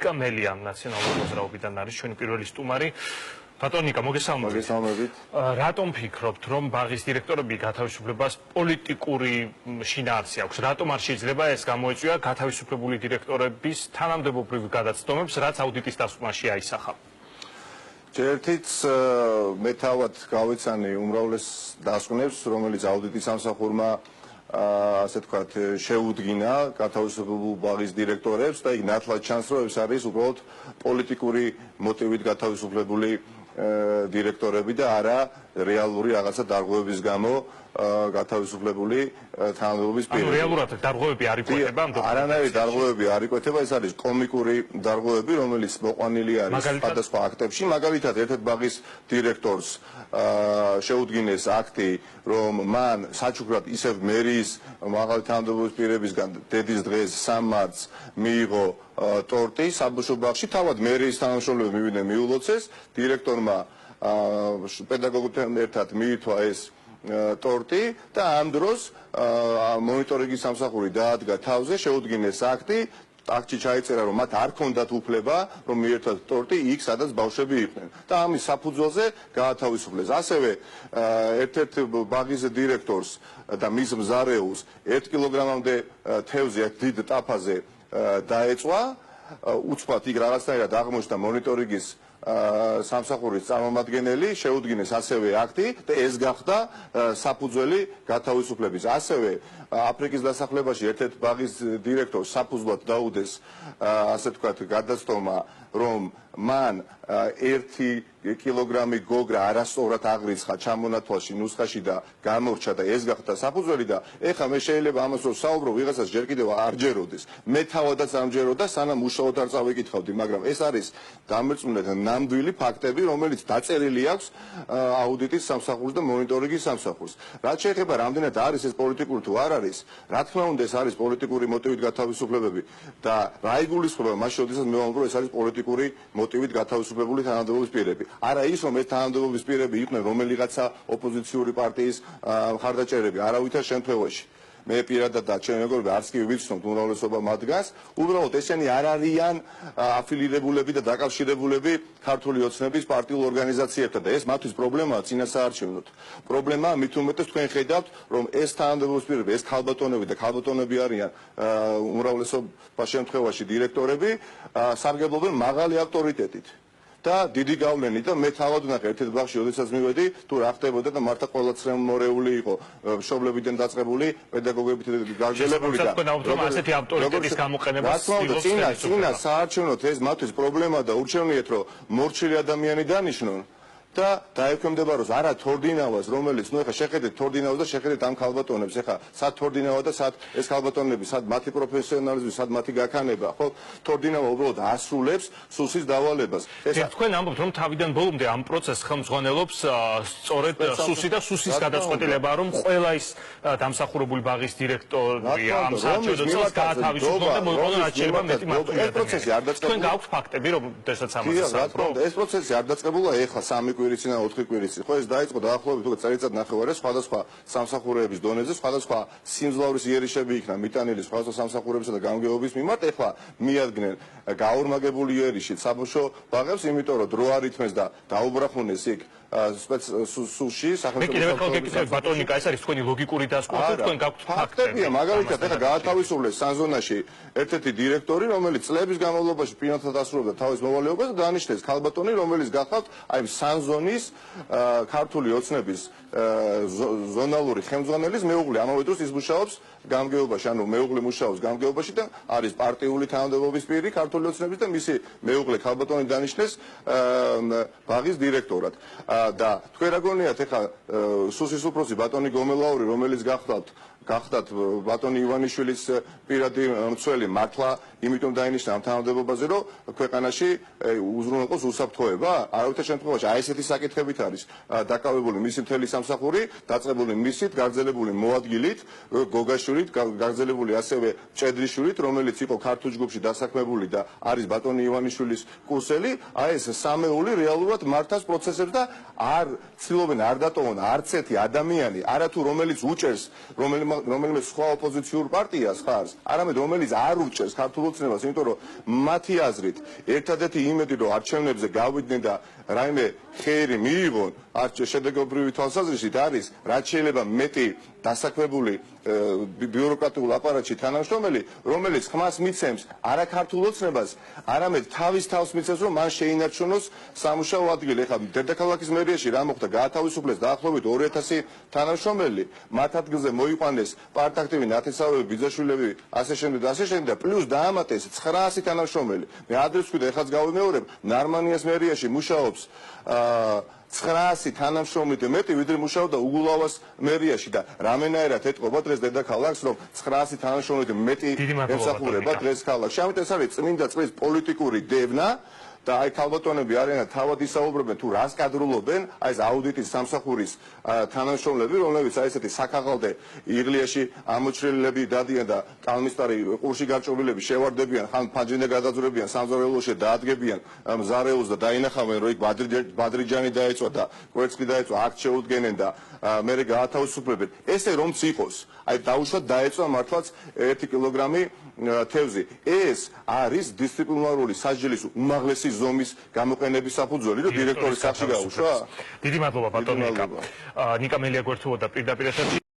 კამელია ნაციონალური მოძრაობიდან არის ჩვენი პირველი სტუმარი. ბატონიკა, მოგესალმებით. მოგესალმებით. რატომ ფიქრობთ, რომ ბაღის დირექტორები გათავისუფლებას პოლიტიკური შინაარსი აქვს? რატომ არ შეიძლება ეს გამოეწვია გათავისუფლებული დირექტორების თანამდებობრივ გადაცდომებს, რაც აუდიტის დასკვნაში აისახა? ერთით მე თავად გავეცანი უმრავლეს დასკვნებს, რომელიც აუდიტის სამსახურმა ასე თქვათ შეუდგინა გათავისუფლებულ ბაღის დირექტორებს და იქ ნათლად ჩანს, რომ ეს არის უბრალოდ პოლიტიკური მოტივით გათავისუფლებული დირექტორები და არა რეალური რაღაცა დარღვევების გამო გათავისუფლებული თანამდებობის პირები. ანუ რეალურად დარღვევები არ იკვეთება ამ დოკუმენტებში? არანაირი დარღვევები არ იკვეთება, ეს არის კომიკური დარღვევები, რომელიც მოყვანილი არის სხვადასხვა აქტებში. მაგალითად, ერთ-ერთ ბაღის დირექტორს შეუდგინეს აქტი, რომ მან საჩუქრად ისევ მერიის მაღალი თანამდებობის პირებისგან დედის დღეს 3 მარტს მიიღო ტორტი საბავშვო ბაღში, თავად მერიის თანამშრომლები მივიდნენ მიულოცეს, დირექტორმა პედაგოგებთან ერთად მიითვა ეს ტორტი და ამ დროს მონიტორინგის სამსახური დაადგა თავზე, შეუდგინეს აქტი. აქტში ჩაიწერა, რომ მათ არ ქონდათ უფლება, რომ მიერთვათ ტორტი იქ, სადაც ბავშვები იყვნენ. და ამის საფუძველზე გაათავისუფლეს. ასევე ერთ-ერთ ბაღის დირექტორს და მის მზარეულს 1 კილოგრამამდე თევზი დიდ ტაფაზე დაეწვა. უცბად იქ რაღაცნაირად აღმოჩნდა მონიტორინგის სამსახურის წარმომადგენელი, შეუდგინეს ასევე აქტი და ეს გახდა საფუძველი გათავისუფლების. ასევე აფრიკის დასახლებაში ერთ-ერთ ბაღის დირექტორს საფუძვლად დაუდეს ასე თქვათ გადაცდომა, რომ მან 1 კილოგრამი გოგრა არასწორად აღრიცხა ჩამონათვალში ნუსხაში და გამორჩა და ეს გახდა საფუძველი და ეხლა მე შეიძლება ამას რომ საუბრო ვიღაცას ჯერ კიდევ არ ჯეროდეს. მე თავადაც არ მჯეროდა, სანამ უშუალოდ არ წავიკითხავდი, მაგრამ ეს არის დამერწმუნეთ ნამდვილი ფაქტები, რომელიც დაწერილი აქვს აუდიტის სამსახურს და მონიტორინგის სამსახურს. რაც შეეხება რამდენად არის ეს პოლიტიკური თუ არ არის, რა თქმა უნდა ეს არის პოლიტიკური მოტივით გათავისუფლებები და რა იგულისხმება მას, როდესაც მე ვამბობ, რომ ეს არის პოლიტიკური მოტივით გათავისუფლებული თანამდებობის პირები. არა ის, რომ ეს თანამდებობის პირები იყვნენ რომელიღაცა ოპოზიციური პარტიის მხარდაჭერები, არავითარ შემთხვევაში. მე პირადად და ჩემი მეგობრები არც კი ვიცნობთ უმრავლესობა მათგანს, უბრალოდ ესენი არ არიან აფილირებულები და დაკავშირებულები ქართული ოცნების პარტიულ ორგანიზაციებთან და ეს მათთვის პრობლემაა წინასაარჩევნოდ. პრობლემაა მით უმეტეს თქვენ ხედავთ, რომ ეს თანამდებობის პირები, ეს ქალბატონები და ქალბატონები არიან უმრავლესობა შემთხვევაში დირექტორები, სარგებლობენ მაღალი ავტორიტეტით. და დიდი გავლენით და მე თავად ვნახე ერთ-ერთ ბაღში, როდესაც მივედი, თუ რა ხდებოდა და მართლა ყველა წრემორეული იყო, მშობლებიდან დაწყებული, პედაგოგებით გაგზელებული და ასეთი ავტორიტეტის გამოყენება წინა საარჩევნოდ ეს მათთვის პრობლემაა და ურჩევნიათ, რომ მორჩილი ადამიანი დანიშნონ. და დაექვემდებაროს არა თორდინავას, რომელიც ნუ ეხლა შეხედეთ თორდინავას და შეხედეთ ამ ქალბატონებს, ეხლა სად თორდინავა და სად ეს ქალბატონები, სად მათი პროფესიონალიზმი, სად მათი გაქანება, ხო? თორდინავა უბრალოდ ასრულებს სუსის დავალებას. თქვენ ამბობთ, რომ თავიდან ბოლომდე ამ პროცესს ხელმძღვანელობს სწორედ სუსი და სუსის გადაწყვეტილება, რომ ყველა ის დამსახურებული ბაღის დირექტორი ამ საარჩევნო წელს გაათავისუფლონ და მოიყვანონ რაც შეიძლება მეტი მართული ეს პროცესი არ დაწყებულა. თქვენ გაქვთ ფაქტები, რომ შესაძ ამაზე საუბრობთ? ეს პროცესი არ დაწყებულა ეხლა 3 კვირით და 4 კვირით. ხო ეს დაიწყო დაახლოებით უკვე წელიწად ნახევარი სხვადასხვა სამსახურების დონეზე, სხვადასხვა სიმძლავრის იერიშები იქნა მიტანილი სხვადასხვა სამსახურებისა და გამგეობის მიმართ. ეხლა მიადგნენ გაორმაგებული იერიშით საბავშვო ბაღებს, იმიტომ რომ დრო არ ითმეს და დაუბრახუნეს იქ სუში სახელმწიფო. მე კიდევ ერთხელ გეკითხები ბატონიკა, ეს არის თქვენი ლოგიკური დასკვნა და თქვენ გაქვთ ფაქტებია, მაგალითად ეხლა გაათავისუფლეს სანზონაში ერთ-ერთი დირექტორი, რომელიც წლების განმავლობაში პირადად ასრულებდა თავის მოვალეობას და დანიშნეს ქალბატონი, რომელიც გახავთ აი სანზონის ქართული ოცნების ზონალური ხელმძღვანელის მეუღლე. ამავე დროს ის მუშაობს გამგეობაში, ანუ მეუღლე მუშაობს გამგეობაში და არის პარტიული თანამდებობის პირი ქართული ოცნების და მისი მეუღლე ქალბატონი დანიშნეს ბაღის დირექტორად. და თქვენ რა გონიათ ეხლა სუსის უფროსი ბატონი გომელაური, რომელიც გახდათ ბატონი ივანიშვილის პირადი მცველი, მართლა იმიტომ დაინიშნა ამ თანამდებობაზე, რომ ქვეყანაში უზრუნველყოს უსაფრთხოება? არავითარ შემთხვევაში აი ესეთი საკითხებით არის დაკავებული მისი მთელი სამსახური, დაწყებული მისით, გაგრძელებული მოადგილით, გოგაშვილით, გაგრძელებული ასევე ჭედრიშვილით, რომელიც იყო ქართულ ჯგუფში დასაქმებული და არის ბატონი ივანიშვილის კურსელი. აი ეს სამეული რეალურად მართავს პროცესებს და არ ცდილობენ არ დატოვონ არც ერთი ადამიანი, არათუ რომელიც უჭერს, რომელიმე სხვა ოპოზიციურ პარტიას ხარს, არამედ რომელიც არ უჭერს ქართულ ოცნებას, იმიტომ რომ მათი აზრით ერთადერთი იმედი რომ არჩევნებზე გავიდნენ და რაიმე ხეირი მიიღონ შედეგობრივი თვალსაზრისით არის რაც შეიძლება მეტი დასაქმებული ბიუროკრატიულ აპარატში თანამშრომელი, რომელიც ხმას მიცემს არა ქართულ ოცნებას, არამედ თავის თავს მიცემს, რომ მან შეინარჩუნოს სამუშაო ადგილი. ეხლა დედაქალაქის მერიაში რა მოხდა? გაათავისუფლეს დაახლოებით 2000 თანამშრომელი, მათ ადგილზე მოიყვანეს პარტაქტივი ნათესავები, ბიძაშვილები, ასე შემდეგ და პლუს დაამატეს 900 თანამშრომელი. მე ადრეს ვქვი და ეხლაც გავიმეორებ, ნარმანიას მერიაში მუშაობს 900 თანამშრომლით მეტი, ვიდრე მუშაობდა უგულავას მერიაში და რამენაერად ეთყობა დღეს დედაქალაქს, რომ 900 თანამშრომლით მეტი ემსახურება დღეს ქალაქს. ამიტომ ეს არის წმინდა წყლის პოლიტიკური დევნა და აი ქალბატონები არიან თავად ისაუბრებენ თუ რას კადრულობენ, აი ეს აუდიტის სამსახურის თანამშრომლები, რომლებიც აი ესეთი საქაღალდე იღლიაში ამოჩრილები დადიან და კალმისტარი ყურში გაჭრილები შევარდებიან, ხან ფანჯინე გადაძვრებიან, სამზარეულოში დაადგებიან მზარეულს და დაინახავენ, რომ იქ ბადრიჯანი დაეწვა და კვერცხი დაეწვა, აქ შეუდგენენ და მერე გაათავისუფლებენ. ესე რომც იყოს, აი დაუშვათ დაეწვა მართლაც 1 კილოგრამი თევზი. ეს არის დისციპლინარული სასჯელის უმაღლესი ზომის გამოყენების საფუძველი, რომ დირექტორის სახში გაუშვა. დიდი მადლობა ბატონო ნიკა. ნიკა მელია გვერდთხოვოდა პირდაპირ ეთერში.